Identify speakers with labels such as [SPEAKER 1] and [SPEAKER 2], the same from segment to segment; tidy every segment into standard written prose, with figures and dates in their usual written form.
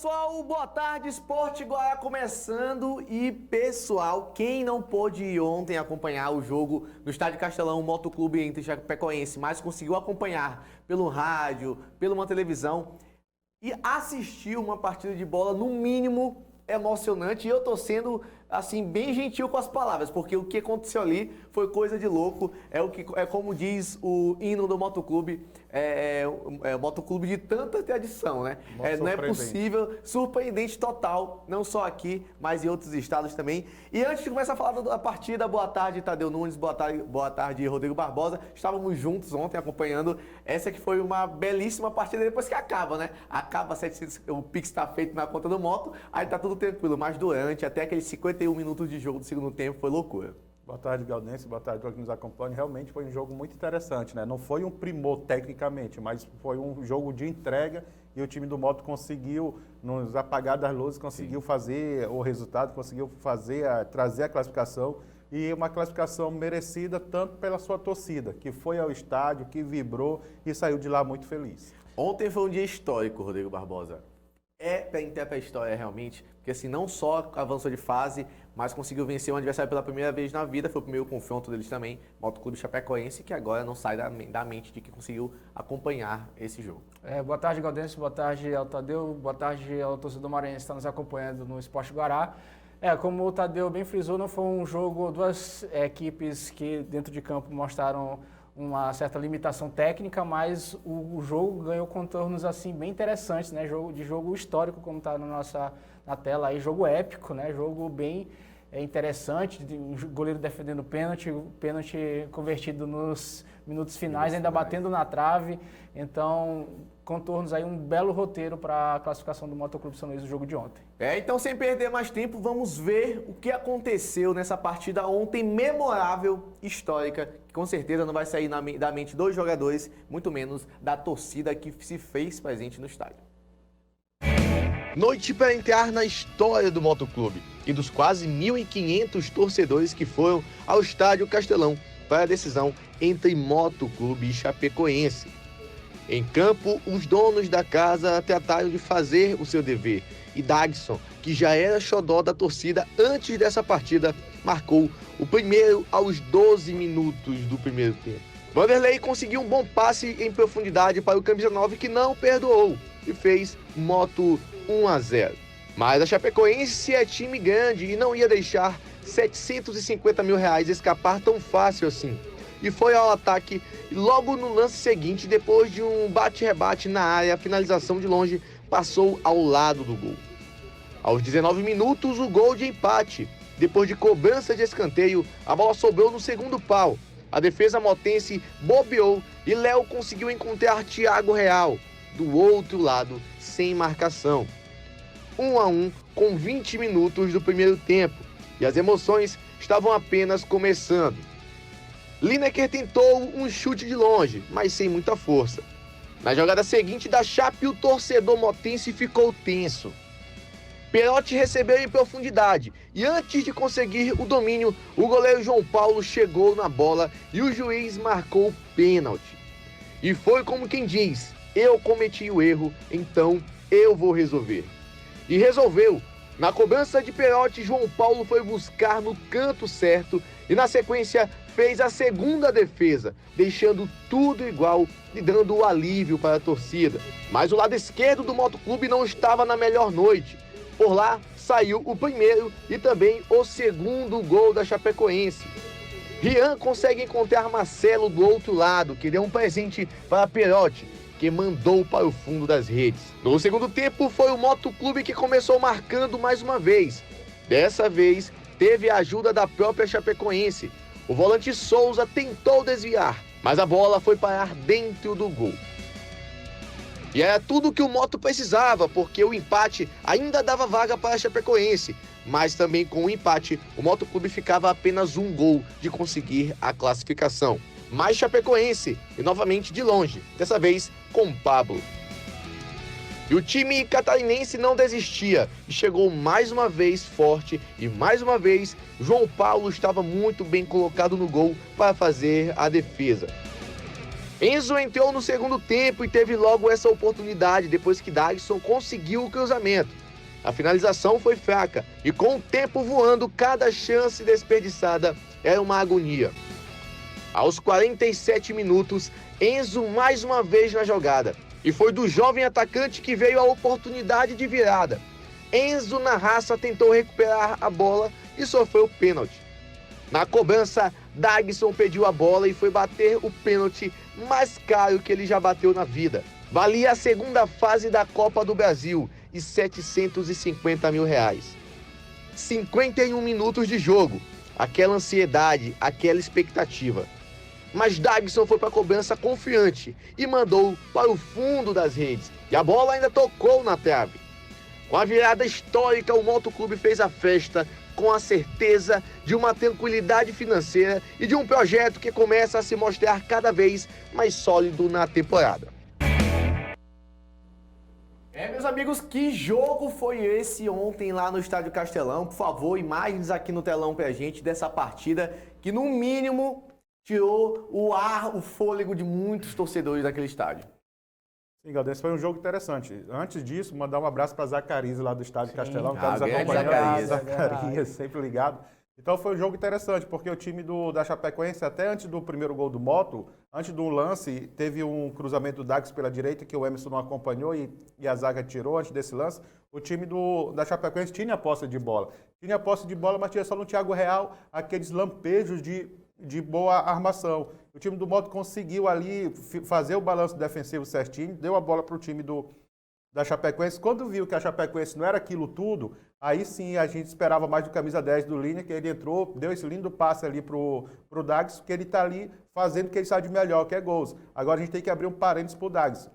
[SPEAKER 1] pessoal, boa tarde, Esporte Guará começando e pessoal, quem não pôde ir ontem acompanhar o jogo no Estádio Castelão, o Motoclube entre Chapecoense, mas conseguiu acompanhar pelo rádio, pela uma televisão e assistiu uma partida de bola no mínimo emocionante, e eu tô sendo assim bem gentil com as palavras, porque o que aconteceu ali foi coisa de louco. É como diz o hino do Motoclube, o Motoclube de tanta tradição, né? Não é possível, surpreendente total, não só aqui, mas em outros estados também. E antes de começar a falar da partida, boa tarde Tadeu Nunes, boa tarde Rodrigo Barbosa. Estávamos juntos ontem acompanhando essa que foi uma belíssima partida depois que acaba, né? Acaba 700, o Pix está feito na conta do Moto, aí tá tudo tranquilo, mas durante até aqueles 51 minutos de jogo do segundo tempo foi loucura.
[SPEAKER 2] Boa tarde, Galdense. Boa tarde, todos que nos acompanham. Realmente foi um jogo muito interessante, né? Não foi um primor tecnicamente, mas foi um jogo de entrega e o time do Moto conseguiu, nos apagar das luzes, conseguiu fazer o resultado, conseguiu trazer a classificação, e uma classificação merecida tanto pela sua torcida, que foi ao estádio, que vibrou e saiu de lá muito feliz.
[SPEAKER 1] Ontem foi um dia histórico, Rodrigo Barbosa. É para entrar para a história realmente, porque assim, não só avançou de fase, mas conseguiu vencer um adversário pela primeira vez na vida, foi o primeiro confronto deles também, Motoclube Chapecoense, que agora não sai da mente de que conseguiu acompanhar esse jogo.
[SPEAKER 3] Boa tarde, Galdense, boa tarde ao Tadeu, boa tarde ao torcedor maranhense que está nos acompanhando no Esporte Guará. Como o Tadeu bem frisou, não foi um jogo, duas equipes que dentro de campo mostraram uma certa limitação técnica, mas o jogo ganhou contornos assim bem interessantes, né? Jogo histórico, como está na tela aí, jogo épico, né? Jogo bem interessante, um goleiro defendendo pênalti convertido nos minutos finais, ainda batendo na trave. Então, contornos aí, um belo roteiro para a classificação do Motoclube São Luís no jogo de ontem.
[SPEAKER 1] Então, sem perder mais tempo, vamos ver o que aconteceu nessa partida ontem, memorável, histórica, que com certeza não vai sair da mente dos jogadores, muito menos da torcida que se fez presente no estádio. Noite para entrar na história do Motoclube e dos quase 1.500 torcedores que foram ao Estádio Castelão para a decisão entre Motoclube e Chapecoense. Em campo, os donos da casa trataram de fazer o seu dever, e Dagson, que já era xodó da torcida antes dessa partida, marcou o primeiro aos 12 minutos do primeiro tempo. Vanderlei conseguiu um bom passe em profundidade para o camisa 9, que não perdoou e fez Moto 1-0. Mas a Chapecoense é time grande e não ia deixar R$750 mil escapar tão fácil assim. E foi ao ataque, e logo no lance seguinte, depois de um bate-rebate na área, a finalização de longe passou ao lado do gol. Aos 19 minutos, o gol de empate. Depois de cobrança de escanteio, a bola sobrou no segundo pau. A defesa motense bobeou e Léo conseguiu encontrar Thiago Real, do outro lado, sem marcação. 1-1 com 20 minutos do primeiro tempo, e as emoções estavam apenas começando. Lineker tentou um chute de longe, mas sem muita força. Na jogada seguinte da Chape, o torcedor motense ficou tenso. Perotti recebeu em profundidade e antes de conseguir o domínio, o goleiro João Paulo chegou na bola e o juiz marcou o pênalti. E foi como quem diz: eu cometi o erro, então eu vou resolver. E resolveu. Na cobrança de Perotti, João Paulo foi buscar no canto certo e na sequência fez a segunda defesa, deixando tudo igual e dando o alívio para a torcida. Mas o lado esquerdo do Motoclube não estava na melhor noite. Por lá saiu o primeiro e também o segundo gol da Chapecoense. Rian consegue encontrar Marcelo do outro lado, que deu um presente para Perotti, que mandou para o fundo das redes. No segundo tempo foi o Motoclube que começou marcando mais uma vez. Dessa vez teve a ajuda da própria Chapecoense. O volante Souza tentou desviar, mas a bola foi parar dentro do gol. E era tudo que o Moto precisava, porque o empate ainda dava vaga para a Chapecoense. Mas também com o empate, o Motoclube ficava a apenas um gol de conseguir a classificação. Mais Chapecoense, e novamente de longe, dessa vez com Pablo. E o time catarinense não desistia e chegou mais uma vez forte e mais uma vez João Paulo estava muito bem colocado no gol para fazer a defesa. Enzo entrou no segundo tempo e teve logo essa oportunidade depois que Dagson conseguiu o cruzamento. A finalização foi fraca e com o tempo voando, cada chance desperdiçada era uma agonia. Aos 47 minutos, Enzo mais uma vez na jogada. E foi do jovem atacante que veio a oportunidade de virada. Enzo, na raça, tentou recuperar a bola e sofreu pênalti. Na cobrança, Dagson pediu a bola e foi bater o pênalti mais caro que ele já bateu na vida. Valia a segunda fase da Copa do Brasil e R$750 mil. 51 minutos de jogo, aquela ansiedade, aquela expectativa. Mas Dagson foi para a cobrança confiante e mandou para o fundo das redes. E a bola ainda tocou na trave. Com a virada histórica, o Motoclube fez a festa com a certeza de uma tranquilidade financeira e de um projeto que começa a se mostrar cada vez mais sólido na temporada.
[SPEAKER 4] Meus amigos, que jogo foi esse ontem lá no Estádio Castelão? Por favor, imagens aqui no telão pra gente dessa partida que, no mínimo, tirou o ar, o fôlego de muitos torcedores daquele estádio.
[SPEAKER 2] Sim, Galdense, foi um jogo interessante. Antes disso, mandar um abraço para Zacarias lá do Estádio Castelão, que está nos acompanhando. Zacarias, sempre ligado. Então foi um jogo interessante, porque o time da Chapecoense, até antes do primeiro gol do Moto, antes do lance, teve um cruzamento do Dax pela direita, que o Emerson não acompanhou e a zaga tirou antes desse lance. O time da Chapecoense tinha a posse de bola. Tinha a posse de bola, mas tinha só no Thiago Real aqueles lampejos de boa armação. O time do Moto conseguiu ali fazer o balanço defensivo certinho, deu a bola para o time da Chapecoense. Quando viu que a Chapecoense não era aquilo tudo, aí sim a gente esperava mais do camisa 10 do Linha, que ele entrou, deu esse lindo passe ali pro Dags, que ele está ali fazendo o que ele sabe de melhor, que é gols. Agora a gente tem que abrir um parênteses pro Dags.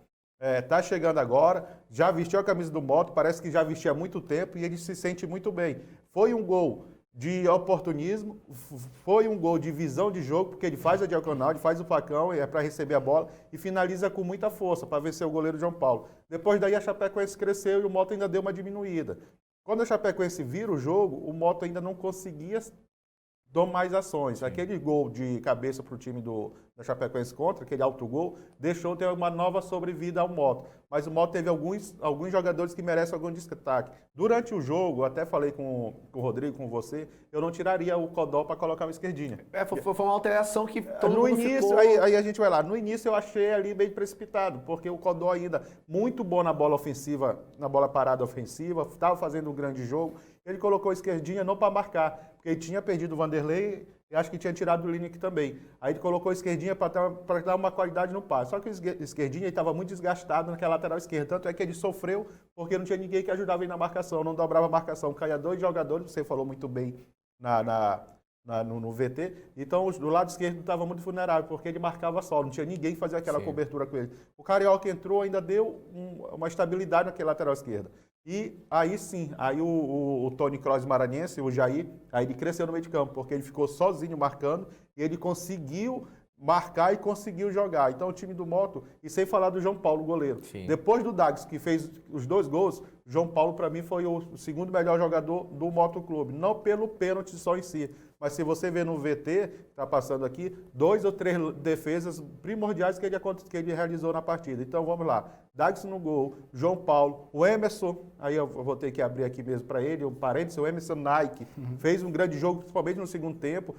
[SPEAKER 2] Tá chegando agora, já vestiu a camisa do Moto, parece que já vestia há muito tempo e ele se sente muito bem. Foi um gol de oportunismo, foi um gol de visão de jogo, porque ele faz a diagonal, ele faz o facão, é para receber a bola e finaliza com muita força para vencer o goleiro João Paulo. Depois daí a Chapecoense cresceu e o Moto ainda deu uma diminuída. Quando a Chapecoense vira o jogo, o Moto ainda não conseguia tomar mais ações. Sim. Aquele gol de cabeça para o time da Chapecoense contra, aquele autogol, deixou ter uma nova sobrevida ao Moto. Mas o Moto teve alguns jogadores que merecem algum destaque. Durante o jogo, até falei com o Rodrigo, com você, eu não tiraria o Codó para colocar uma esquerdinha.
[SPEAKER 4] Foi uma alteração que todo
[SPEAKER 2] no
[SPEAKER 4] mundo
[SPEAKER 2] início,
[SPEAKER 4] ficou...
[SPEAKER 2] aí a gente vai lá. No início eu achei ali bem precipitado, porque o Codó ainda muito bom na bola ofensiva, na bola parada ofensiva, estava fazendo um grande jogo. Ele colocou a esquerdinha não para marcar, porque ele tinha perdido o Vanderlei e acho que tinha tirado o Lineker também. Aí ele colocou a esquerdinha para dar uma qualidade no passe. Só que o esquerdinha estava muito desgastado naquela lateral esquerda. Tanto é que ele sofreu porque não tinha ninguém que ajudava ele na marcação, não dobrava a marcação. Caía dois jogadores, você falou muito bem no VT. Então, do lado esquerdo estava muito vulnerável, porque ele marcava só, não tinha ninguém que fazia aquela cobertura com ele. O Carioca entrou, ainda deu uma estabilidade naquela lateral esquerda. E aí sim, aí o Tony Kroos maranhense, o Jair, aí ele cresceu no meio de campo, porque ele ficou sozinho marcando e ele conseguiu marcar e conseguiu jogar. Então o time do Moto, e sem falar do João Paulo, goleiro. Sim. Depois do Dags, que fez os 2 gols, João Paulo para mim foi o segundo melhor jogador do Motoclube. Não pelo pênalti só em si, mas se você vê no VT, está passando aqui, 2 ou 3 defesas primordiais que ele realizou na partida. Então vamos lá, Dags no gol, João Paulo, o Emerson, aí eu vou ter que abrir aqui mesmo para ele, um parênteses, o Emerson Nike, fez um grande jogo, principalmente no segundo tempo,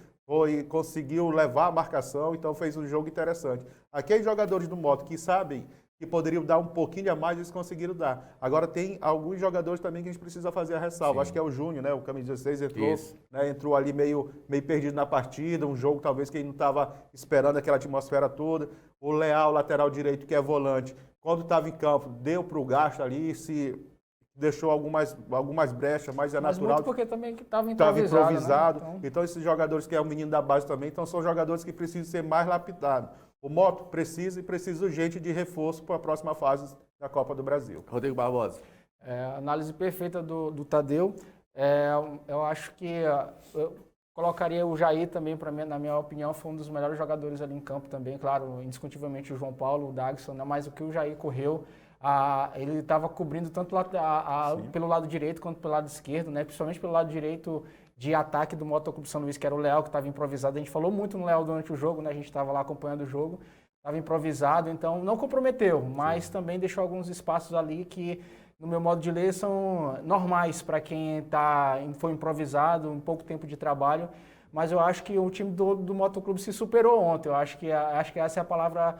[SPEAKER 2] conseguiu levar a marcação, então fez um jogo interessante. Aqueles jogadores do Moto que sabem que poderiam dar um pouquinho a mais, eles conseguiram dar. Agora tem alguns jogadores também que a gente precisa fazer a ressalva. Sim. Acho que é o Júnior, né? O camisa 16 entrou ali meio perdido na partida, um jogo talvez que ele não estava esperando aquela atmosfera toda. O Leal, lateral direito, que é volante, quando estava em campo, deu para o gasto ali, se deixou algumas brechas, mas é natural. Muito
[SPEAKER 3] porque também estava improvisado.
[SPEAKER 2] Né? Então esses jogadores que é o menino da base também, então são jogadores que precisam ser mais lapidados. O Moto precisa urgente de reforço para a próxima fase da Copa do Brasil.
[SPEAKER 4] Rodrigo Barbosa.
[SPEAKER 3] Análise perfeita do Tadeu. Eu acho que eu colocaria o Jair também, na minha opinião, foi um dos melhores jogadores ali em campo também. Claro, indiscutivelmente o João Paulo, o Dagson, né? Mas o que o Jair correu, ele estava cobrindo tanto pelo lado direito quanto pelo lado esquerdo, né? Principalmente pelo lado direito de ataque do Motoclube São Luís, que era o Leal, que estava improvisado. A gente falou muito no Leal durante o jogo, né? A gente estava lá acompanhando o jogo. estava improvisado, então não comprometeu, mas também deixou alguns espaços ali que, no meu modo de ler, são normais para quem foi improvisado, um pouco tempo de trabalho. Mas eu acho que o time do Motoclube se superou ontem. Eu acho que essa é a palavra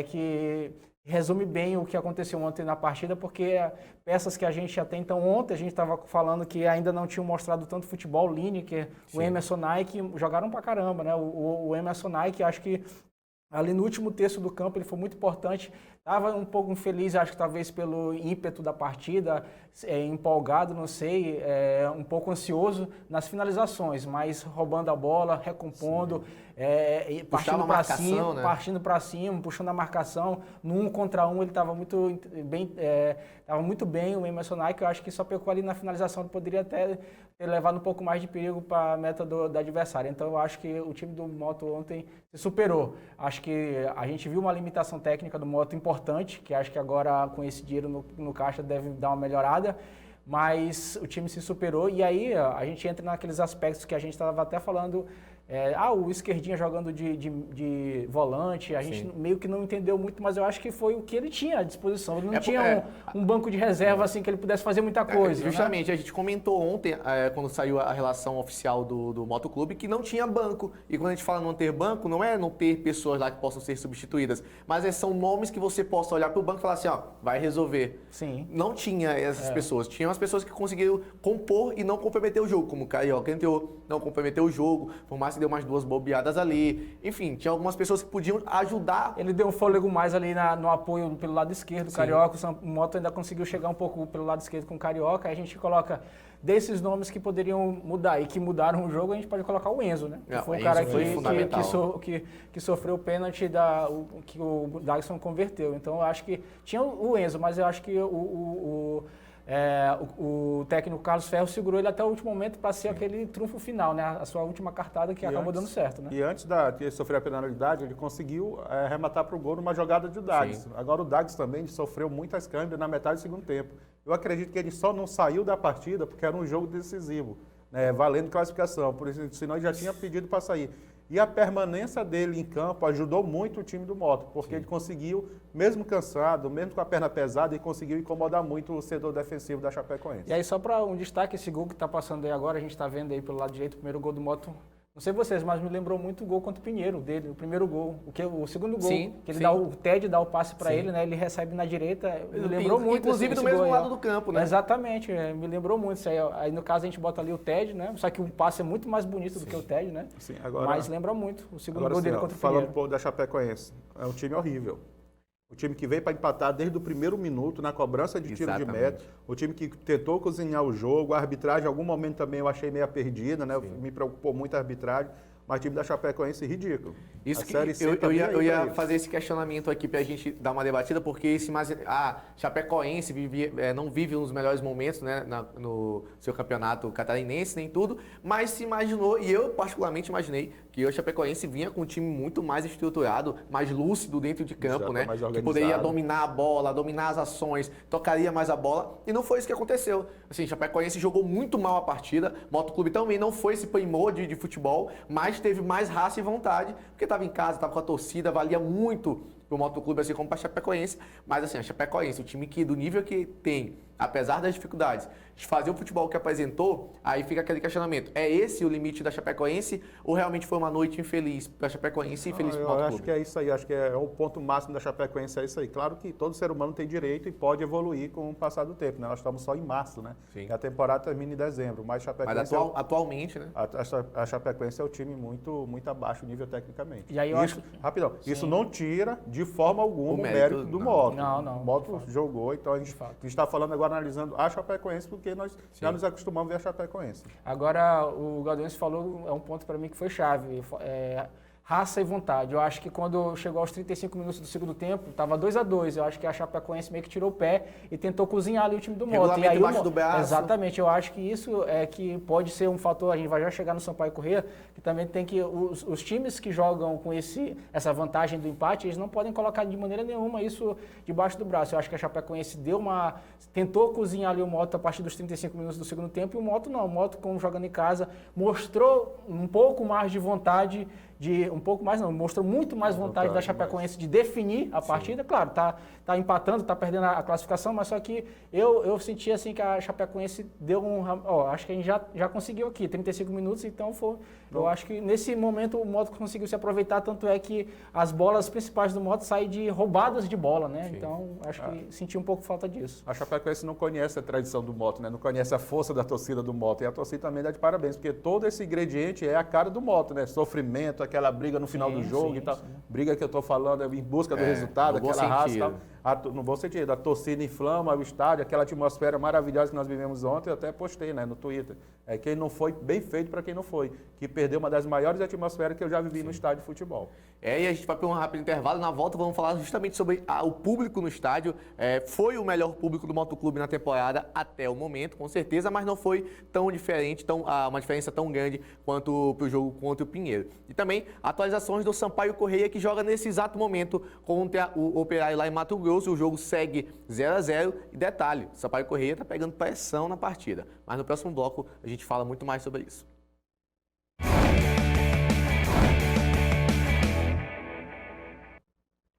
[SPEAKER 3] que resume bem o que aconteceu ontem na partida, porque peças que a gente até então ontem, a gente estava falando que ainda não tinham mostrado tanto futebol, o Lineker, o Emerson Nike, jogaram pra caramba, né? O Emerson Nike, acho que ali no último terço do campo ele foi muito importante. Estava um pouco infeliz, acho que talvez pelo ímpeto da partida, empolgado, não sei, um pouco ansioso nas finalizações, mas roubando a bola, recompondo, partindo para cima, né? Partindo para cima, puxando a marcação. No 1 contra 1 ele estava muito bem, o Emerson Nike. Eu acho que só pecou ali na finalização, ele poderia até ter levado um pouco mais de perigo para a meta do adversário. Então eu acho que o time do Moto ontem se superou. Acho que a gente viu uma limitação técnica do Moto importante, que acho que agora com esse dinheiro no caixa deve dar uma melhorada, mas o time se superou e aí a gente entra naqueles aspectos que a gente estava até falando, o Esquerdinha jogando de volante, a gente meio que não entendeu muito, mas eu acho que foi o que ele tinha à disposição. Ele não tinha um banco de reserva assim que ele pudesse fazer muita coisa.
[SPEAKER 4] Justamente,
[SPEAKER 3] né?
[SPEAKER 4] A gente comentou ontem, quando saiu a relação oficial do Motoclube, que não tinha banco. E quando a gente fala não ter banco, não é não ter pessoas lá que possam ser substituídas, mas são nomes que você possa olhar para o banco e falar assim, vai resolver.
[SPEAKER 3] Sim.
[SPEAKER 4] Não tinha essas pessoas. Tinha as pessoas que conseguiram compor e não comprometer o jogo, como o Carioca entrou, não comprometeu o jogo, por mais que deu umas 2 bobeadas ali. Enfim, tinha algumas pessoas que podiam ajudar.
[SPEAKER 3] Ele deu um fôlego mais ali no apoio pelo lado esquerdo, o Carioca. O Moto ainda conseguiu chegar um pouco pelo lado esquerdo com o Carioca. Aí a gente coloca desses nomes que poderiam mudar e que mudaram o jogo, a gente pode colocar o Enzo, né? Que foi o cara que sofreu o pênalti que o Dagson converteu. Então eu acho que tinha o Enzo, mas eu acho que o técnico Carlos Ferro segurou ele até o último momento para ser aquele trunfo final, né? A sua última cartada que acabou dando certo, né?
[SPEAKER 2] E antes de sofrer a penalidade, ele conseguiu arrematar para o gol numa jogada de Dags. Agora o Dags também sofreu muitas câimbras na metade do segundo tempo. Eu acredito que ele só não saiu da partida porque era um jogo decisivo, né? Valendo classificação, por isso, senão ele já tinha pedido para sair. E a permanência dele em campo ajudou muito o time do Moto, porque ele conseguiu, mesmo cansado, mesmo com a perna pesada, ele conseguiu incomodar muito o setor defensivo da Chapecoense.
[SPEAKER 3] E aí, só para um destaque, esse gol que está passando aí agora, a gente está vendo aí pelo lado direito, o primeiro gol do Moto. Não sei vocês, mas me lembrou muito o gol contra o Pinheiro dele, o primeiro gol, o segundo gol, que ele o Ted dá o passe para ele, né? Ele recebe na direita, me lembrou muito.
[SPEAKER 4] Inclusive do mesmo lado do campo, né?
[SPEAKER 3] Exatamente, me lembrou muito isso aí. Aí no caso a gente bota ali o Ted, né? Só que o passe é muito mais bonito do que o Ted, né?
[SPEAKER 2] Sim, agora,
[SPEAKER 3] mas lembra muito o segundo gol dele contra o Pinheiro.
[SPEAKER 2] Falando um pouco da Chapecoense, é um time horrível. O time que veio para empatar desde o primeiro minuto, na cobrança de tiro de meta. O time que tentou cozinhar o jogo. A arbitragem, em algum momento também eu achei meio perdida, né? Me preocupou muito a arbitragem. Mas o time da Chapecoense é ridículo.
[SPEAKER 4] Isso que eu ia fazer esse questionamento aqui para a gente dar uma debatida, porque Chapecoense não vive uns melhores momentos, né, no seu campeonato catarinense, nem tudo, mas se imaginou, e eu particularmente imaginei, que o Chapecoense vinha com um time muito mais estruturado, mais lúcido dentro de campo, né? Que poderia dominar a bola, dominar as ações, tocaria mais a bola, e não foi isso que aconteceu. Assim, Chapecoense jogou muito mal a partida, Motoclube também não foi esse primor de futebol, mas teve mais raça e vontade, porque estava em casa, estava com a torcida, valia muito pro Motoclube, assim como para a Chapecoense, mas assim, a Chapecoense, o time que do nível que tem, apesar das dificuldades, de fazer o futebol que apresentou, aí fica aquele questionamento. É esse o limite da Chapecoense ou realmente foi uma noite infeliz para a Chapecoense e infeliz para o Motoclube?
[SPEAKER 2] Eu acho que é isso aí, acho que é o ponto máximo da Chapecoense, é isso aí. Claro que todo ser humano tem direito e pode evoluir com o passar do tempo, né? Nós estamos só em março, né? Sim. E a temporada termina em dezembro, mas Chapecoense...
[SPEAKER 4] Mas atualmente, né?
[SPEAKER 2] A Chapecoense é o time muito acho nível tecnicamente.
[SPEAKER 3] E aí eu acho...
[SPEAKER 2] Rapidão, isso não tira de forma alguma o mérito do Moto.
[SPEAKER 3] Não.
[SPEAKER 2] O Moto jogou, então a gente está falando agora, analisando a Chapecoense, porque nós já nos acostumamos a ver a Chapecoense.
[SPEAKER 3] Agora, o Galdêncio falou, é um ponto para mim que foi chave, raça e vontade. Eu acho que quando chegou aos 35 minutos do segundo tempo, estava 2-2. Eu acho que a Chapecoense meio que tirou o pé e tentou cozinhar ali o time do Moto. E aí,
[SPEAKER 4] embaixo do braço.
[SPEAKER 3] Exatamente. Eu acho que isso é que pode ser um fator, a gente vai já chegar no Sampaio Corrêa, que também tem que os times que jogam com essa vantagem do empate, eles não podem colocar de maneira nenhuma isso debaixo do braço. Eu acho que a Chapecoense tentou cozinhar ali o Moto a partir dos 35 minutos do segundo tempo e o Moto não. O Moto, como jogando em casa, mostrou um pouco mais de vontade um pouco mais, não, mostrou muito mais vontade da Chapecoense de definir a partida. Claro, tá empatando, tá perdendo a classificação, mas só que eu senti assim que a Chapecoense deu acho que a gente já conseguiu aqui, 35 minutos, então eu acho que nesse momento o Moto conseguiu se aproveitar, tanto é que as bolas principais do Moto saem de roubadas de bola, né? Sim. Então, acho que senti um pouco falta disso.
[SPEAKER 2] A Chapecoense não conhece a tradição do Moto, né? Não conhece a força da torcida do Moto, e a torcida também dá de parabéns, porque todo esse ingrediente é a cara do Moto, né? Sofrimento, aquela briga no final do jogo e tal. Sim. Briga que eu tô falando, em busca do resultado, aquela raça e tal. No bom sentido, a torcida inflama o estádio, aquela atmosfera maravilhosa que nós vivemos ontem, eu até postei, né, no Twitter. Quem não foi, bem feito para quem não foi, que perdeu uma das maiores atmosferas que eu já vivi no estádio de futebol.
[SPEAKER 4] E a gente vai para um rápido intervalo, na volta vamos falar justamente sobre o público no estádio. Foi o melhor público do Motoclube na temporada até o momento, com certeza, mas não foi tão diferente, uma diferença tão grande quanto para o jogo contra o Pinheiro. E também atualizações do Sampaio Corrêa, que joga nesse exato momento contra o Operário lá em Mato Grosso. O jogo segue 0-0 e detalhe, o Sampaio Corrêa está pegando pressão na partida. Mas no próximo bloco a gente fala muito mais sobre isso.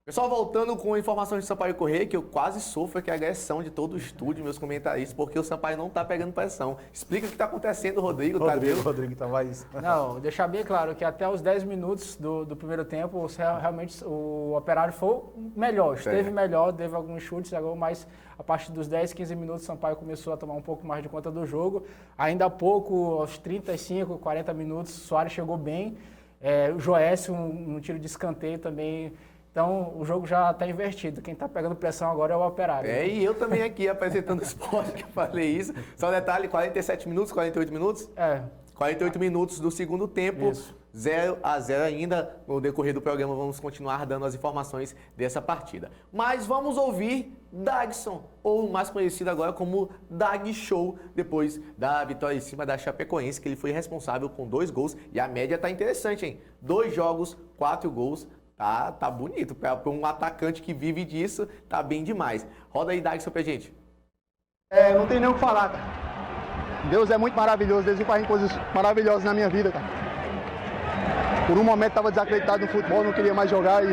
[SPEAKER 4] Pessoal, voltando com informações de Sampaio Corrêa, que eu quase sofro aqui a agressão de todo o estúdio, meus comentaristas, porque o Sampaio não está pegando pressão. Explica o que está acontecendo, Rodrigo.
[SPEAKER 2] Rodrigo tá mais...
[SPEAKER 3] Não, deixar bem claro que até os 10 minutos do primeiro tempo, realmente o Operário foi melhor, esteve melhor, teve alguns chutes, mas a partir dos 10, 15 minutos o Sampaio começou a tomar um pouco mais de conta do jogo. Ainda há pouco, aos 35, 40 minutos, o Soares chegou bem, o Joécio, um tiro de escanteio também. Então, o jogo já está invertido. Quem está pegando pressão agora é o Operário.
[SPEAKER 4] E eu também aqui apresentando o esporte, que eu falei isso. Só um detalhe, 47 minutos, 48 minutos? 48 minutos do segundo tempo, 0-0 ainda. No decorrer do programa vamos continuar dando as informações dessa partida. Mas vamos ouvir Dagson, ou mais conhecido agora como Dag Show, depois da vitória em cima da Chapecoense, que ele foi responsável com 2 gols. E a média tá interessante, hein? 2 jogos, 4 gols. Tá bonito. Para um atacante que vive disso, tá bem demais. Roda aí, Dagson, pra gente.
[SPEAKER 5] Não tem nem o que falar, cara. Deus é muito maravilhoso. Deus faz coisas maravilhosas na minha vida, cara. Por um momento estava desacreditado no futebol, não queria mais jogar e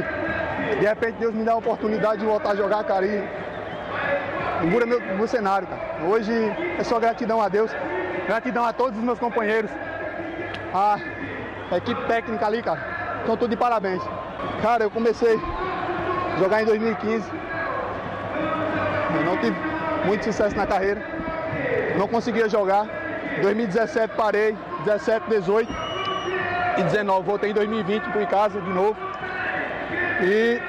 [SPEAKER 5] de repente Deus me dá a oportunidade de voltar a jogar, cara, e muda meu cenário, cara. Hoje é só gratidão a Deus, gratidão a todos os meus companheiros, a equipe técnica ali, cara. Estão tudo de parabéns. Cara, eu comecei a jogar em 2015. Eu não tive muito sucesso na carreira. Não conseguia jogar. Em 2017 parei, 17, 18 e 19. Voltei em 2020 para em casa de novo. E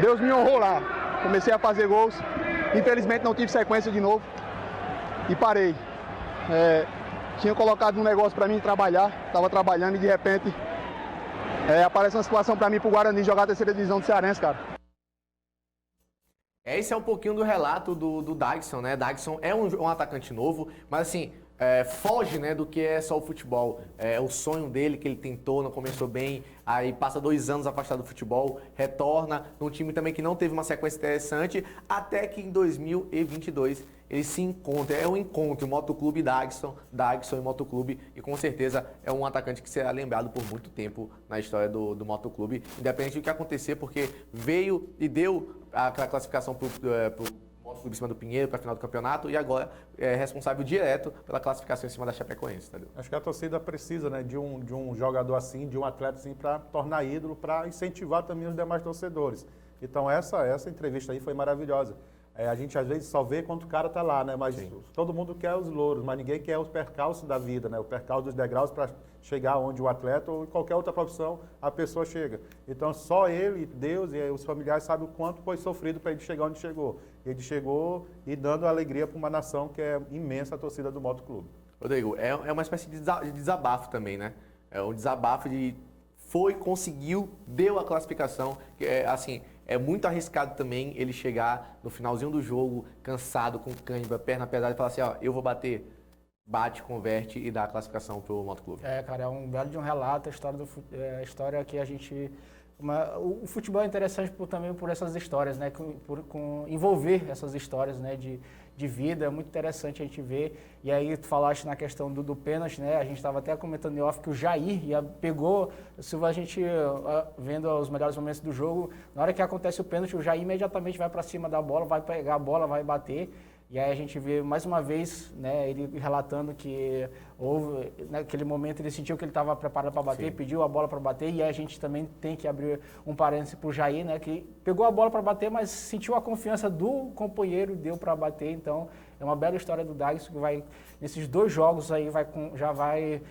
[SPEAKER 5] Deus me honrou lá. Comecei a fazer gols. Infelizmente não tive sequência de novo. E parei. Tinha colocado um negócio para mim trabalhar. Estava trabalhando e de repente aparece uma situação para mim pro Guarani jogar a terceira divisão do Cearense, cara.
[SPEAKER 4] Esse é um pouquinho do relato do Dagson, né? Dagson é um atacante novo, mas assim, foge, né, do que é só o futebol. É o sonho dele que ele tentou, não começou bem, aí passa 2 anos afastado do futebol, retorna num time também que não teve uma sequência interessante, até que em 2022 ele se encontra, é um encontro, Motoclube Dagson e Motoclube, e com certeza é um atacante que será lembrado por muito tempo na história do Motoclube, independente do que acontecer, porque veio e deu aquela classificação pro Motoclube em cima do Pinheiro para a final do campeonato e agora é responsável direto pela classificação em cima da Chapecoense. Tá?
[SPEAKER 2] Acho que a torcida precisa, né, de um jogador assim, de um atleta assim, para tornar ídolo, para incentivar também os demais torcedores. Então essa entrevista aí foi maravilhosa. A gente às vezes só vê quando o cara tá lá, né? Mas todo mundo quer os louros, mas ninguém quer os percalços da vida, né? O percalço dos degraus para chegar onde o atleta ou em qualquer outra profissão a pessoa chega. Então só ele, Deus e os familiares sabem o quanto foi sofrido para ele chegar onde chegou. Ele chegou e dando alegria para uma nação que é imensa, a torcida do Motoclube.
[SPEAKER 4] Rodrigo, é uma espécie de desabafo também, né? É um desabafo de conseguiu, deu a classificação, assim, é muito arriscado também ele chegar no finalzinho do jogo, cansado, com cãibra, perna pesada, e falar assim, ó, eu vou bater. Bate, converte e dá a classificação pro Motoclube.
[SPEAKER 3] Cara, é um belo de um relato, a história que a gente... o futebol é interessante também por essas histórias, né? Por envolver essas histórias, né? De de vida, é muito interessante a gente ver. E aí tu falaste na questão do pênalti, né? A gente estava até comentando em off que o Jair pegou, se a gente vendo os melhores momentos do jogo, na hora que acontece o pênalti, o Jair imediatamente vai para cima da bola, vai pegar a bola, vai bater. E aí a gente vê mais uma vez, né, ele relatando que houve, naquele momento ele sentiu que ele estava preparado para bater, pediu a bola para bater, e aí a gente também tem que abrir um parêntese para o Jair, né, que pegou a bola para bater, mas sentiu a confiança do companheiro, deu para bater. Então é uma bela história do Dags, que vai, nesses 2 jogos aí, já vai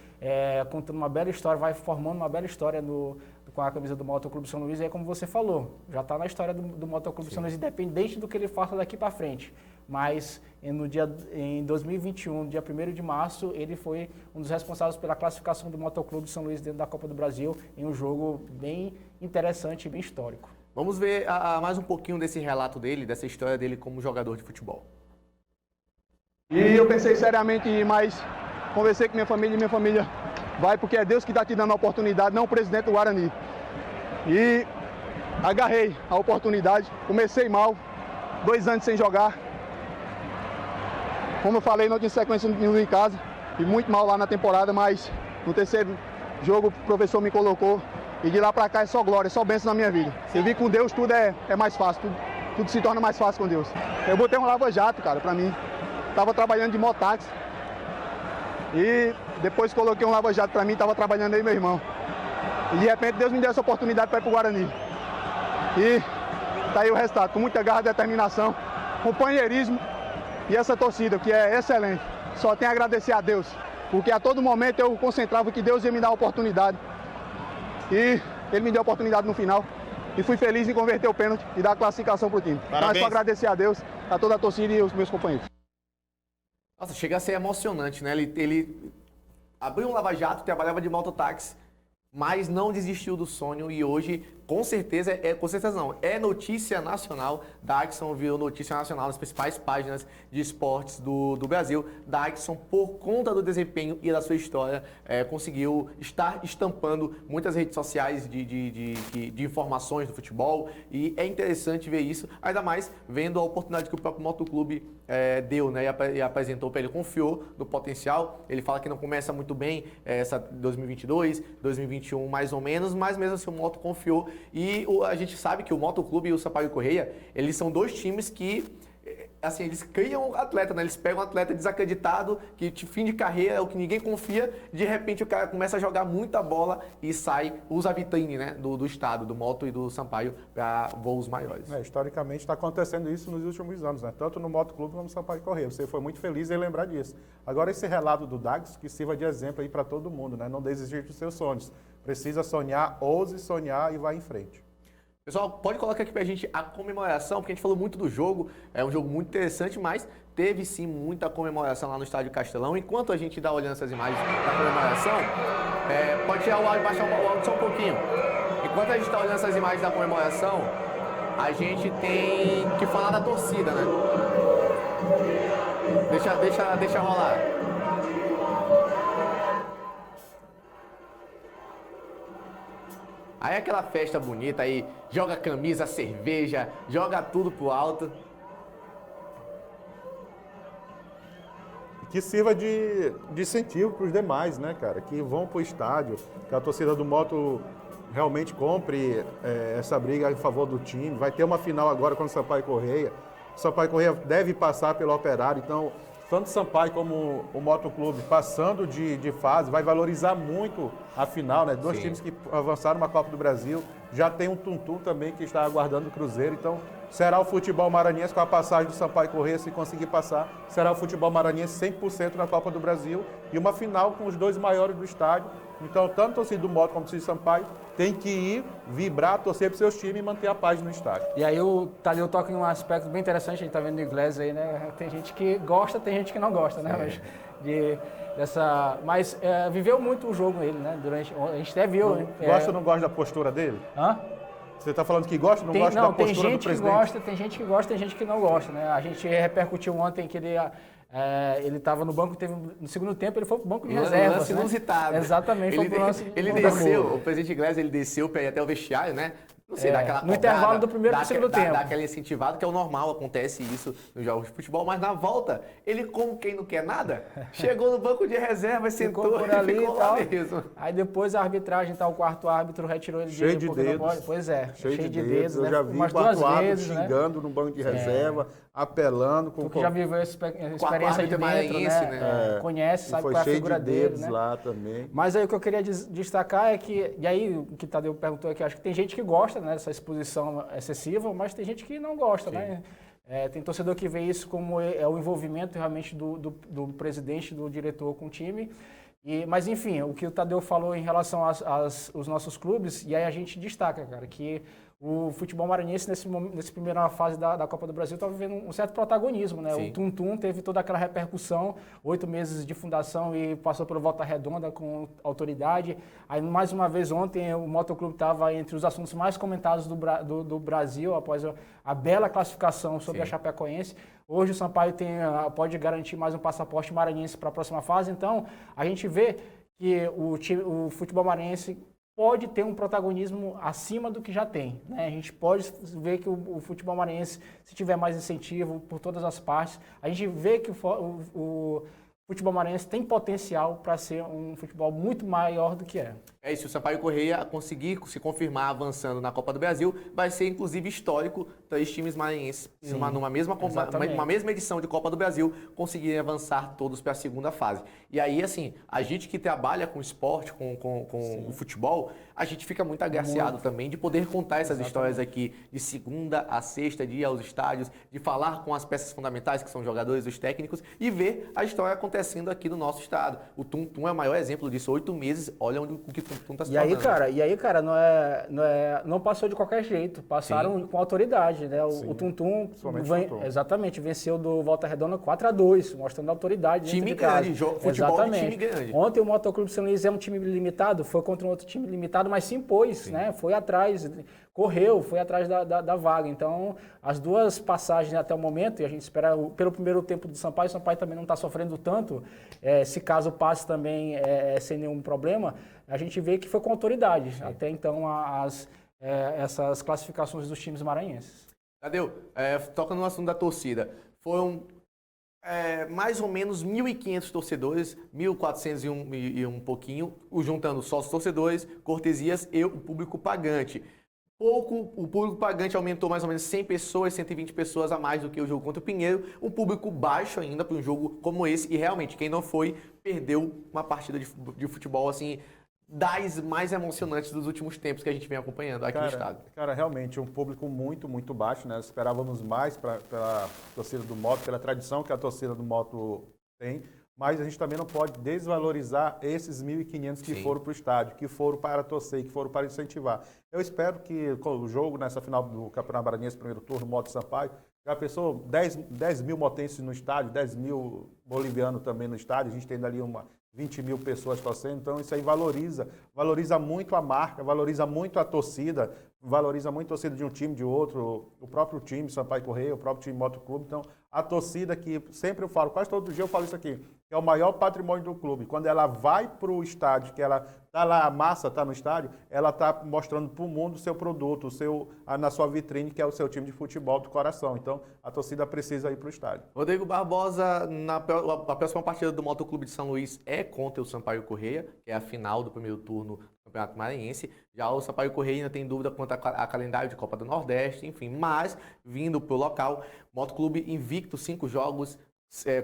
[SPEAKER 3] contando uma bela história, vai formando uma bela história com a camisa do Motoclube São Luís. E aí, como você falou, já está na história do Motoclube São Luís, independente do que ele faça daqui para frente. Mas em 2021, dia 1º de março, ele foi um dos responsáveis pela classificação do Motoclube São Luís dentro da Copa do Brasil, em um jogo bem interessante e bem histórico.
[SPEAKER 4] Vamos ver mais um pouquinho desse relato dele, dessa história dele como jogador de futebol.
[SPEAKER 5] E eu pensei seriamente em ir, mas conversei com minha família vai porque é Deus que está te dando a oportunidade, não o presidente do Guarani. E agarrei a oportunidade, comecei mal, 2 anos sem jogar. Como eu falei, não tinha sequência nenhuma em casa, e muito mal lá na temporada, mas no 3º jogo o professor me colocou, e de lá pra cá é só glória, é só bênção na minha vida. Eu vi que com Deus tudo é mais fácil, tudo se torna mais fácil com Deus. Eu botei um lava-jato, cara, pra mim. Tava trabalhando de mototáxi, e depois coloquei um lava-jato pra mim, tava trabalhando aí meu irmão. E de repente Deus me deu essa oportunidade para ir pro Guarani. E tá aí o resultado, com muita garra e determinação, companheirismo, e essa torcida, que é excelente. Só tenho a agradecer a Deus, porque a todo momento eu concentrava que Deus ia me dar a oportunidade. E Ele me deu a oportunidade no final. E fui feliz em converter o pênalti e dar a classificação pro time. Então é só agradecer a Deus, a toda a torcida e os meus companheiros.
[SPEAKER 4] Nossa, chega a ser emocionante, né? Ele abriu um lava-jato, trabalhava de mototáxi, mas não desistiu do sonho e hoje, com certeza não, é notícia nacional. Daxson virou notícia nacional nas principais páginas de esportes do Brasil. Daxson, por conta do desempenho e da sua história, conseguiu estar estampando muitas redes sociais de informações do futebol, e é interessante ver isso, ainda mais vendo a oportunidade que o próprio Motoclube deu, né, e apresentou para ele, confiou no potencial. Ele fala que não começa muito bem essa 2022, 2021 mais ou menos, mas mesmo assim o Moto confiou. E a gente sabe que o Motoclube e o Sampaio Corrêa, eles são 2 times que, assim, eles criam atleta, né? Eles pegam um atleta desacreditado, que fim de carreira, é o que ninguém confia, de repente o cara começa a jogar muita bola e usa a vitrine, né, do estado, do Moto e do Sampaio, para voos maiores.
[SPEAKER 2] Historicamente está acontecendo isso nos últimos anos, né? Tanto no Motoclube como no Sampaio Corrêa. Você foi muito feliz em lembrar disso. Agora esse relato do Dags, que sirva de exemplo aí para todo mundo, né? Não desistir dos seus sonhos. Precisa sonhar, ouse sonhar e vá em frente.
[SPEAKER 4] Pessoal, pode colocar aqui pra gente a comemoração, porque a gente falou muito do jogo, é um jogo muito interessante, mas teve sim muita comemoração lá no Estádio Castelão. Enquanto a gente dá olhando essas imagens da comemoração, pode tirar o áudio e baixar o áudio só um pouquinho. Enquanto a gente está olhando essas imagens da comemoração, a gente tem que falar da torcida, né? Deixa rolar. Aí aquela festa bonita, aí joga camisa, cerveja, joga tudo pro alto.
[SPEAKER 2] Que sirva de incentivo para os demais, né, cara? Que vão pro estádio, que a torcida do Moto realmente compre essa briga em favor do time. Vai ter uma final agora com o Sampaio Corrêa. O Sampaio Corrêa deve passar pelo Operário, então tanto o Sampaio como o Motoclube passando de fase, vai valorizar muito a final, né? 2 times que avançaram na Copa do Brasil. Já tem um Tuntum também que está aguardando o Cruzeiro. Então, será o futebol maranhense com a passagem do Sampaio Corrêa, se conseguir passar. Será o futebol maranhense 100% na Copa do Brasil. E uma final com os 2 maiores do estádio. Então, tanto a torcida do Moto como a torcida do Sampaio tem que ir, vibrar, torcer para os seus times e manter a paz no estádio.
[SPEAKER 3] E aí o Tadeu toca em um aspecto bem interessante, a gente está vendo no inglês aí, né? Tem gente que gosta, tem gente que não gosta, né? Mas viveu muito o jogo ele, né? A gente até viu.
[SPEAKER 2] Gosta ou não gosta da postura dele?
[SPEAKER 3] Hã?
[SPEAKER 2] Você está falando que gosta ou não gosta da postura do presidente?
[SPEAKER 3] Tem gente que gosta, tem gente que não gosta, né? A gente repercutiu ontem que ele estava no banco, no segundo tempo ele foi para o banco de reservas.
[SPEAKER 4] Lance inusitado.
[SPEAKER 3] Exatamente.
[SPEAKER 4] Ele desceu, o presidente Iglesias, ele desceu para ir até o vestiário, né? Não sei, dá aquela
[SPEAKER 3] no intervalo do primeiro e segundo tempo.
[SPEAKER 4] Dá aquela incentivada, que é o normal, acontece isso nos jogos de futebol, mas na volta, ele como quem não quer nada, chegou no banco de reserva, sentou
[SPEAKER 3] por ali
[SPEAKER 4] ficou
[SPEAKER 3] e
[SPEAKER 4] lá
[SPEAKER 3] tal.
[SPEAKER 4] mesmo.
[SPEAKER 3] Aí depois a arbitragem, o quarto árbitro retirou ele
[SPEAKER 2] Cheio
[SPEAKER 3] de
[SPEAKER 2] de
[SPEAKER 3] porque não
[SPEAKER 2] dedos.
[SPEAKER 3] pode. Pois é,
[SPEAKER 2] Cheio de dedos. Eu
[SPEAKER 3] né?
[SPEAKER 2] já vi
[SPEAKER 3] Umas
[SPEAKER 2] quarto
[SPEAKER 3] duas
[SPEAKER 2] árbitro
[SPEAKER 3] vezes, né?
[SPEAKER 2] xingando no banco de reserva, apelando. Com
[SPEAKER 3] Tu que já viveu essa experiência de
[SPEAKER 4] árbitro
[SPEAKER 3] dentro,
[SPEAKER 4] maranhense,
[SPEAKER 3] né?
[SPEAKER 2] É.
[SPEAKER 3] Conhece,
[SPEAKER 2] E
[SPEAKER 3] sabe
[SPEAKER 2] foi
[SPEAKER 3] qual é a
[SPEAKER 2] cheio
[SPEAKER 3] figura
[SPEAKER 2] de
[SPEAKER 3] dele,
[SPEAKER 2] dedos
[SPEAKER 3] né?
[SPEAKER 2] lá também.
[SPEAKER 3] Mas aí o que eu queria destacar é que, e aí o que Tadeu perguntou aqui, acho que tem gente que gosta, né, dessa exposição excessiva, mas tem gente que não gosta, né? Tem torcedor que vê isso como o envolvimento realmente do presidente, do diretor com o time. Mas enfim, o que o Tadeu falou em relação aos nossos clubes, e aí a gente destaca, cara, que o futebol maranhense, nessa primeira fase da Copa do Brasil, está vivendo um certo protagonismo, né?
[SPEAKER 4] Sim.
[SPEAKER 3] O Tum-Tum teve toda aquela repercussão, 8 meses de fundação e passou pelo Volta Redonda com autoridade. Aí, mais uma vez, ontem, o Motoclube estava entre os assuntos mais comentados do Brasil, após a bela classificação sobre a Chapecoense. Hoje o Sampaio pode garantir mais um passaporte maranhense para a próxima fase. Então, a gente vê que o futebol maranhense pode ter um protagonismo acima do que já tem, né? A gente pode ver que o futebol maranhense, se tiver mais incentivo por todas as partes, a gente vê que o futebol maranhense tem potencial para ser um futebol muito maior do que é.
[SPEAKER 4] É isso, se o Sampaio Corrêa conseguir se confirmar avançando na Copa do Brasil, vai ser inclusive histórico 3 times maranhenses numa mesma edição de Copa do Brasil conseguirem avançar todos para a segunda fase. E aí, assim, a gente que trabalha com esporte, com o futebol, a gente fica muito agraciado também de poder contar essas histórias aqui de segunda a sexta, de ir aos estádios, de falar com as peças fundamentais, que são os jogadores, os técnicos, e ver a história acontecendo aqui no nosso estado. O Tum-Tum é o maior exemplo disso. 8 meses, olha o que o Tum-Tum está se tornando.
[SPEAKER 3] E aí, cara, não passou de qualquer jeito. Passaram com autoridade, né? O Tum-Tum exatamente, venceu do Volta Redonda 4-2, mostrando a autoridade.
[SPEAKER 4] Time grande, futebol de time grande.
[SPEAKER 3] Ontem o Motoclube São Luís é um time limitado, foi contra um outro time limitado, mas se impôs, né? Foi atrás, foi atrás da vaga. Então, as duas passagens até o momento, e a gente espera pelo primeiro tempo do Sampaio, o Sampaio também não está sofrendo tanto, se caso passe também sem nenhum problema, a gente vê que foi com autoridade. Até então, essas classificações dos times maranhenses.
[SPEAKER 4] Tadeu, toca no assunto da torcida. Foram mais ou menos 1.500 torcedores, 1.400 e um pouquinho, juntando sócios torcedores, cortesias e o público pagante. O público pagante aumentou mais ou menos 100 pessoas, 120 pessoas a mais do que o jogo contra o Pinheiro. Um público baixo ainda para um jogo como esse. E realmente, quem não foi, perdeu uma partida de futebol assim, das mais emocionantes dos últimos tempos que a gente vem acompanhando aqui no estado.
[SPEAKER 2] Cara, realmente, um público muito, muito baixo, né? Esperávamos mais pela torcida do Moto, pela tradição que a torcida do Moto tem, mas a gente também não pode desvalorizar esses 1.500 que foram para o estádio, que foram para torcer, que foram para incentivar. Eu espero que o jogo, nessa final do Campeonato Maranhense, primeiro turno, Moto e Sampaio, já pensou 10 mil motenses no estádio, 10 mil bolivianos também no estádio, a gente tem ali 20 mil pessoas torcendo, então isso aí valoriza muito a marca, valoriza muito a torcida de um time, de outro, o próprio time, Sampaio Corrêa, o próprio time Motoclube, então a torcida que sempre eu falo, quase todo dia eu falo isso aqui, que é o maior patrimônio do clube, quando ela vai para o estádio, que ela está lá, a massa está no estádio, ela está mostrando para o mundo o seu produto, na sua vitrine, que é o seu time de futebol do coração, então a torcida precisa ir para o estádio.
[SPEAKER 4] Rodrigo Barbosa, a próxima partida do Motoclube de São Luís é contra o Sampaio Corrêa, que é a final do primeiro turno do Campeonato Maranhense. Já o Sampaio Corrêa ainda tem dúvida quanto a calendário de Copa do Nordeste, enfim, mas vindo para o local, Motoclube invicto, 5 jogos,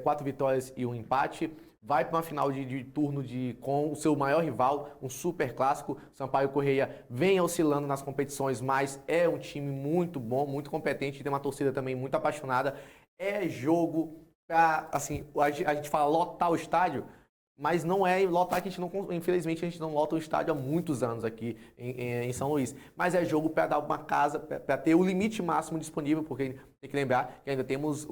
[SPEAKER 4] 4 vitórias e 1 empate. Vai para uma final de turno com o seu maior rival, um super clássico. Sampaio Corrêa vem oscilando nas competições, mas é um time muito bom, muito competente, tem uma torcida também muito apaixonada. É jogo para, assim, a gente fala lotar o estádio, mas não é lotar que infelizmente a gente não lota o estádio há muitos anos aqui em São Luís. Mas é jogo para dar uma casa, para ter o limite máximo disponível, porque tem que lembrar que ainda temos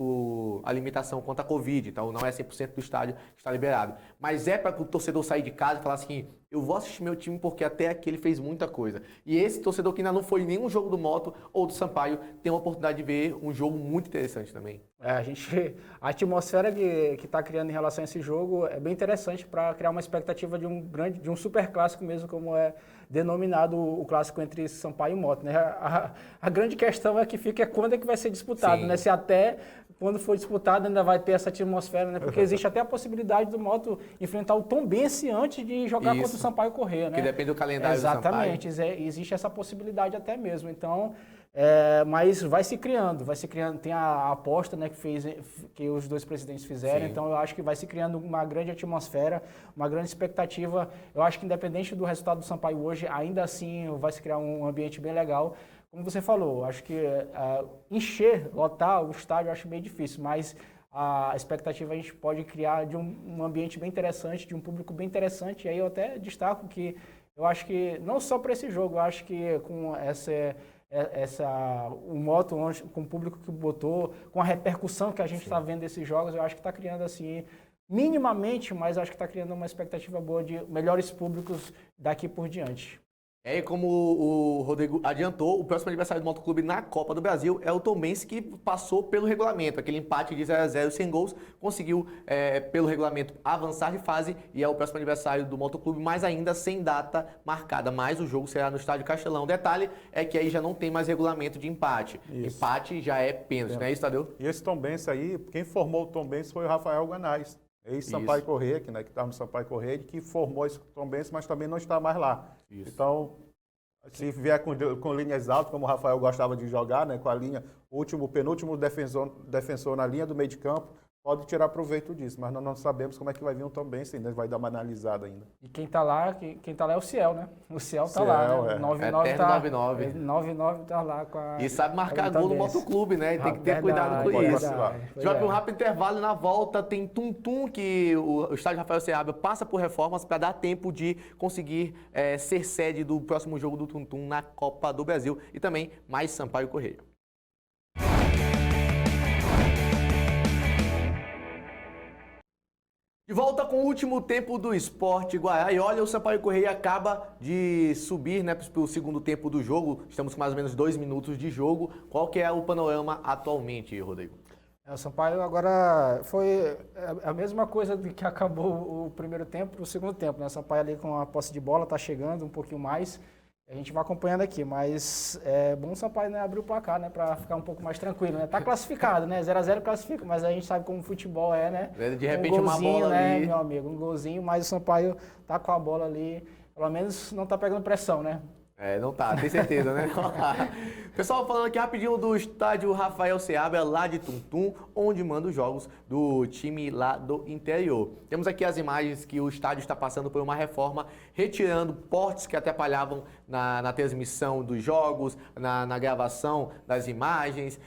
[SPEAKER 4] a limitação quanto à Covid, então não é 100% do estádio que está liberado. Mas é para o torcedor sair de casa e falar assim, eu vou assistir meu time porque até aqui ele fez muita coisa. E esse torcedor que ainda não foi em nenhum jogo do Moto ou do Sampaio, tem a oportunidade de ver um jogo muito interessante também.
[SPEAKER 3] A atmosfera que está criando em relação a esse jogo é bem interessante para criar uma expectativa de um super clássico mesmo, como é denominado o clássico entre Sampaio e Moto, né? A grande questão é que quando é que vai ser disputado, né? Se até quando for disputado ainda vai ter essa atmosfera, né? Porque existe até a possibilidade do Moto enfrentar o Tombense antes de jogar contra o Sampaio Corrêa, né?
[SPEAKER 4] Que depende do calendário do Sampaio.
[SPEAKER 3] Exatamente, existe essa possibilidade até mesmo. Então, mas vai se criando. Tem a aposta, né, que os dois presidentes fizeram, então eu acho que vai se criando uma grande atmosfera, uma grande expectativa. Eu acho que independente do resultado do Sampaio hoje, ainda assim vai se criar um ambiente bem legal. Como você falou, acho que lotar o estádio eu acho bem difícil, mas a expectativa a gente pode criar de um ambiente bem interessante, de um público bem interessante. E aí eu até destaco que eu acho que, não só para esse jogo, eu acho que com o Moto, com o público que botou, com a repercussão que a gente está vendo desses jogos, eu acho que está criando assim, minimamente, mas acho que está criando uma expectativa boa de melhores públicos daqui por diante.
[SPEAKER 4] E como o Rodrigo adiantou, o próximo adversário do Motoclube na Copa do Brasil é o Tombense, que passou pelo regulamento. Aquele empate de 0-0 sem gols, conseguiu, pelo regulamento, avançar de fase e é o próximo adversário do Motoclube, mas ainda sem data marcada. Mas o jogo será no Estádio Castelão. O detalhe é que aí já não tem mais regulamento de empate. Isso. Empate já é pênalti, não é isso, Tadeu?
[SPEAKER 2] E esse Tombense aí, quem formou o Tombense foi o Rafael Ganais, ex-Sampaio Corrêa, que estava no Sampaio Corrêa, que formou esse Tombense, mas também não está mais lá. Isso. Então, se vier com linhas altas, como o Rafael gostava de jogar, né, com a linha, penúltimo defensor na linha do meio de campo, pode tirar proveito disso, mas nós não sabemos como é que vai vir um Tombense ainda, vai dar uma analisada ainda.
[SPEAKER 3] E quem tá lá é o Ciel, né? O Ciel tá lá, né? 99 tá lá com a...
[SPEAKER 4] E sabe marcar gol no Motoclube, né? Tem que ter cuidado com isso. A gente vai para um rápido intervalo e na volta tem Tum-Tum, que o estádio Rafael Seabra passa por reformas para dar tempo de conseguir ser sede do próximo jogo do Tum-Tum na Copa do Brasil e também mais Sampaio Corrêa. De volta com o último tempo do Esporte Guará. E olha, o Sampaio Corrêa acaba de subir, né, para o segundo tempo do jogo. Estamos com mais ou menos 2 minutos de jogo. Qual que é o panorama atualmente, Rodrigo?
[SPEAKER 3] O Sampaio agora foi a mesma coisa que acabou o primeiro tempo, o segundo tempo, né? O Sampaio ali com a posse de bola está chegando um pouquinho mais. A gente vai acompanhando aqui, mas é bom o Sampaio, né, abrir o placar, né, para ficar um pouco mais tranquilo, né? Tá classificado, né? 0-0 classifica, mas a gente sabe como o futebol é, né?
[SPEAKER 4] De repente uma bola
[SPEAKER 3] né,
[SPEAKER 4] ali,
[SPEAKER 3] meu amigo, um golzinho, mas o Sampaio tá com a bola ali, pelo menos não tá pegando pressão, né?
[SPEAKER 4] Não tá, tem certeza, né? Pessoal, falando aqui rapidinho do estádio Rafael Seabra, lá de Tum-Tum, onde manda os jogos do time lá do interior. Temos aqui as imagens que o estádio está passando por uma reforma, retirando portes que atrapalhavam na transmissão dos jogos, na gravação das imagens,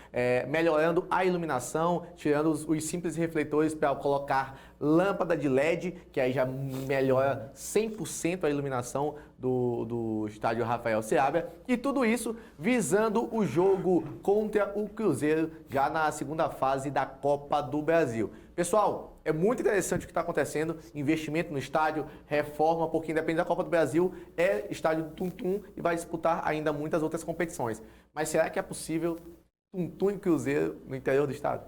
[SPEAKER 4] melhorando a iluminação, tirando os simples refletores para colocar lâmpada de LED, que aí já melhora 100% a iluminação do estádio Rafael Seabra, e tudo isso visando o jogo contra o Cruzeiro, já na segunda fase da Copa do Brasil. Pessoal, é muito interessante o que está acontecendo, investimento no estádio, reforma, porque independente da Copa do Brasil, é estádio do Tum-Tum e vai disputar ainda muitas outras competições. Mas será que é possível Tum-Tum e Cruzeiro no interior do estado?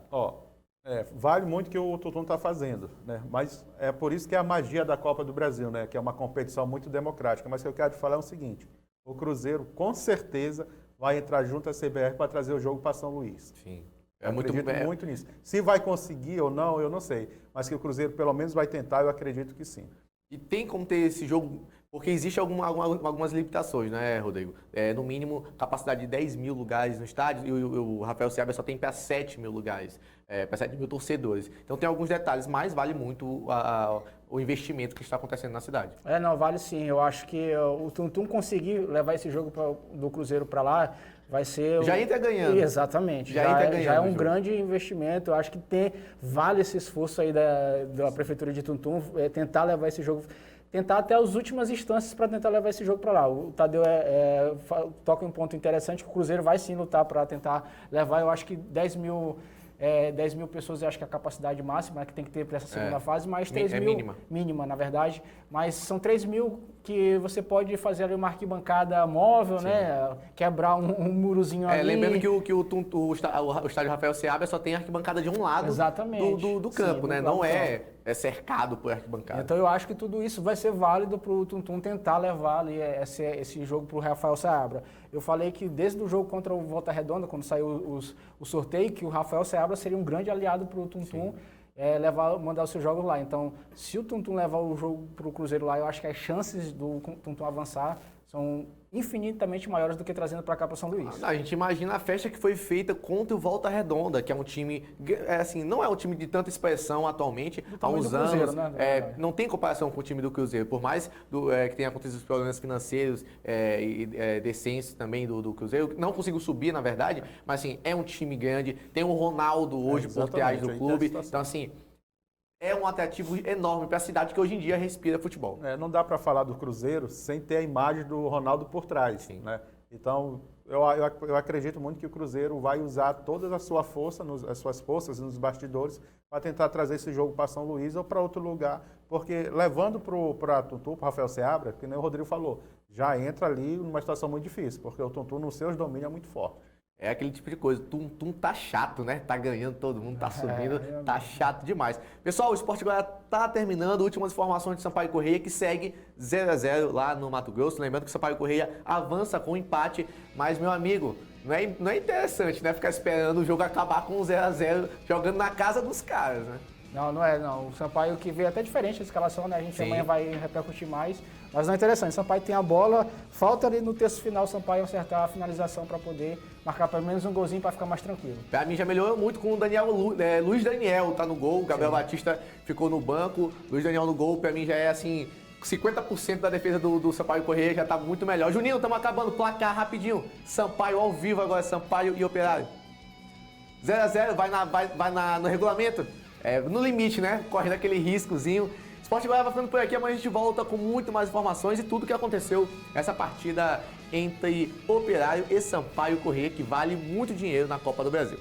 [SPEAKER 2] Vale muito o que o Tum-Tum está fazendo, né? Mas é por isso que é a magia da Copa do Brasil, né? Que é uma competição muito democrática. Mas o que eu quero te falar é o seguinte, o Cruzeiro com certeza vai entrar junto à CBR para trazer o jogo para São Luís.
[SPEAKER 4] Sim.
[SPEAKER 2] Eu acredito muito nisso. Se vai conseguir ou não, eu não sei. Mas que o Cruzeiro pelo menos vai tentar, eu acredito que sim.
[SPEAKER 1] E tem como ter esse jogo, porque existe algumas limitações, né, Rodrigo? No mínimo, capacidade de 10 mil lugares no estádio e o Rafael Seabra só tem para 7 mil lugares, para 7 mil torcedores. Então tem alguns detalhes, mas vale muito o investimento que está acontecendo na cidade.
[SPEAKER 3] Não, vale sim. Eu acho que o Tum conseguir levar esse jogo do Cruzeiro para lá vai ser...
[SPEAKER 4] Já entra ganhando.
[SPEAKER 3] Exatamente.
[SPEAKER 4] Já entra ganhando
[SPEAKER 3] já é um
[SPEAKER 4] o jogo.
[SPEAKER 3] grande investimento. Eu acho que vale esse esforço aí da Prefeitura de Tuntum, tentar levar esse jogo... Tentar até as últimas instâncias para tentar levar esse jogo para lá. O Tadeu toca um ponto interessante, que o Cruzeiro vai sim lutar para tentar levar. Eu acho que 10 mil pessoas, eu acho que é a capacidade máxima que tem que ter para essa segunda fase, mas 3 mil... Mínima, na verdade. Mas são 3 mil que você pode fazer ali uma arquibancada móvel, né? Quebrar um murozinho ali.
[SPEAKER 4] Lembrando que o estádio Rafael Seabra só tem arquibancada de um lado do campo, né? Não é cercado por arquibancada.
[SPEAKER 3] Então eu acho que tudo isso vai ser válido para o Tuntum tentar levar ali esse jogo para o Rafael Seabra. Eu falei que desde o jogo contra o Volta Redonda, quando saiu o sorteio, que o Rafael Seabra seria um grande aliado para o Tuntum mandar os seus jogos lá. Então, se o Tuntum levar o jogo para o Cruzeiro lá, eu acho que as chances do Tuntum avançar são infinitamente maiores do que trazendo para cá para São Luís.
[SPEAKER 4] A gente imagina a festa que foi feita contra o Volta Redonda, que é um time, assim, não é um time de tanta expressão atualmente, há uns anos,
[SPEAKER 3] Cruzeiro, né?
[SPEAKER 4] Não tem comparação com o time do Cruzeiro, por mais que tenha acontecido os problemas financeiros e decentes também do Cruzeiro, não conseguiu subir, na verdade, mas assim, é um time grande, tem o Ronaldo hoje por trás do clube, então assim, é um atrativo enorme para a cidade que hoje em dia respira futebol.
[SPEAKER 2] Não dá para falar do Cruzeiro sem ter a imagem do Ronaldo por trás. Né? Então, eu acredito muito que o Cruzeiro vai usar toda a sua força, as suas forças nos bastidores, para tentar trazer esse jogo para São Luís ou para outro lugar, porque levando para Tuntum, para Rafael Seabra, que nem o Rodrigo falou, já entra ali numa situação muito difícil, porque o Tuntum nos seus domínios é muito forte.
[SPEAKER 4] É aquele tipo de coisa, Tuntum tá chato, né? Tá ganhando todo mundo, tá subindo, tá chato demais. Pessoal, o Esporte agora tá terminando, últimas informações de Sampaio Corrêa, que segue 0-0 lá no Mato Grosso. Lembrando que o Sampaio Corrêa avança com empate, mas, meu amigo, não é interessante, né? Ficar esperando o jogo acabar com 0-0, jogando na casa dos caras, né?
[SPEAKER 3] Não é. O Sampaio que veio até diferente a escalação, né? A gente amanhã vai repercutir mais. Mas não é interessante. O Sampaio tem a bola, falta ali no terço final o Sampaio acertar a finalização para poder marcar pelo menos um golzinho para ficar mais tranquilo.
[SPEAKER 4] Pra mim já melhorou muito com o Luiz Daniel tá no gol, Gabriel Batista ficou no banco, Luiz Daniel no gol, pra mim já é assim, 50% da defesa do Sampaio Corrêa já tá muito melhor. Juninho, estamos acabando, placar rapidinho. Sampaio ao vivo agora, Sampaio e Operário. 0-0, vai no regulamento. No limite, né? Correndo aquele riscozinho. Esporte Goiás vai ficando por aqui, amanhã a gente volta com muito mais informações e tudo que aconteceu essa partida entre Operário e Sampaio Corrêa, que vale muito dinheiro na Copa do Brasil.